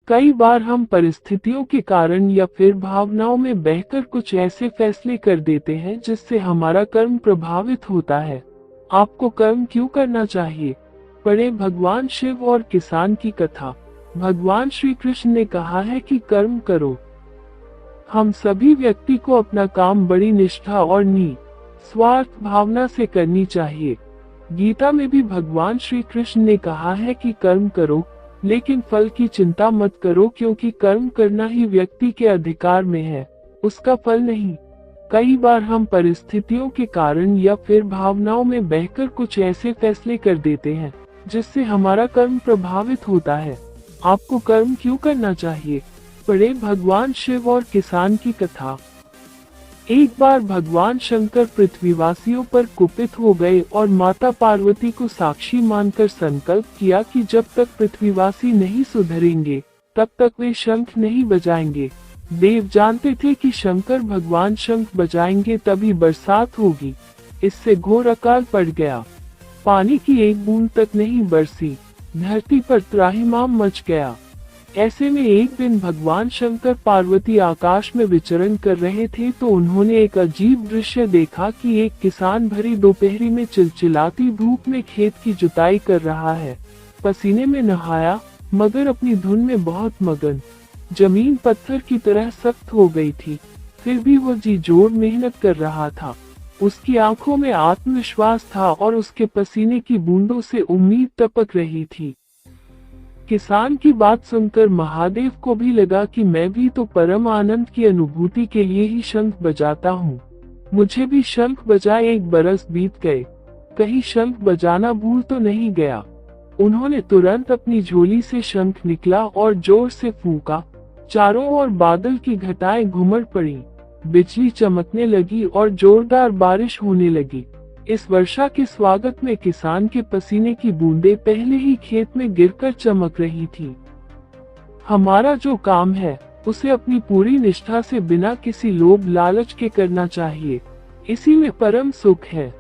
कई बार हम परिस्थितियों के कारण या फिर भावनाओं में बहकर कुछ ऐसे फैसले कर देते हैं जिससे हमारा कर्म प्रभावित होता है। आपको कर्म क्यों करना चाहिए? पढ़े भगवान शिव और किसान की कथा। भगवान श्री कृष्ण ने कहा है कि कर्म करो। हम सभी व्यक्ति को अपना काम बड़ी निष्ठा और निस्वार्थ भावना से करनी चाहिए। गीता में भी भगवान श्री कृष्ण ने कहा है कि कर्म करो, लेकिन फल की चिंता मत करो, क्योंकि कर्म करना ही व्यक्ति के अधिकार में है, उसका फल नहीं। कई बार हम परिस्थितियों के कारण या फिर भावनाओं में बहकर कुछ ऐसे फैसले कर देते हैं जिससे हमारा कर्म प्रभावित होता है। आपको कर्म क्यों करना चाहिए? पढ़े भगवान शिव और किसान की कथा। एक बार भगवान शंकर पृथ्वीवासियों पर कुपित हो गए और माता पार्वती को साक्षी मानकर संकल्प किया कि जब तक पृथ्वीवासी नहीं सुधरेंगे तब तक वे शंख नहीं बजाएंगे। देव जानते थे कि शंकर भगवान शंख बजाएंगे तभी बरसात होगी। इससे घोर अकाल पड़ गया। पानी की एक बूंद तक नहीं बरसी। धरती पर त्राहिमाम मच गया। ऐसे में एक दिन भगवान शंकर पार्वती आकाश में विचरण कर रहे थे तो उन्होंने एक अजीब दृश्य देखा कि एक किसान भरी दोपहरी में चिलचिलाती धूप में खेत की जुताई कर रहा है। पसीने में नहाया मगर अपनी धुन में बहुत मगन। जमीन पत्थर की तरह सख्त हो गई थी, फिर भी वो जी जोड़ मेहनत कर रहा था। उसकी आंखों में आत्मविश्वास था और उसके पसीने की बूंदों से उम्मीद टपक रही थी। किसान की बात सुनकर महादेव को भी लगा कि मैं भी तो परम आनंद की अनुभूति के लिए ही शंख बजाता हूँ। मुझे भी शंख बजाए 1 बरस बीत गए, कहीं शंख बजाना भूल तो नहीं गया। उन्होंने तुरंत अपनी झोली से शंख निकला और जोर से फूंका। चारों ओर बादल की घटाएं घुमड़ पड़ी, बिजली चमकने लगी और जोरदार बारिश होने लगी। इस वर्षा के स्वागत में किसान के पसीने की बूंदें पहले ही खेत में गिरकर चमक रही थी। हमारा जो काम है उसे अपनी पूरी निष्ठा से बिना किसी लोभ लालच के करना चाहिए। इसी में परम सुख है।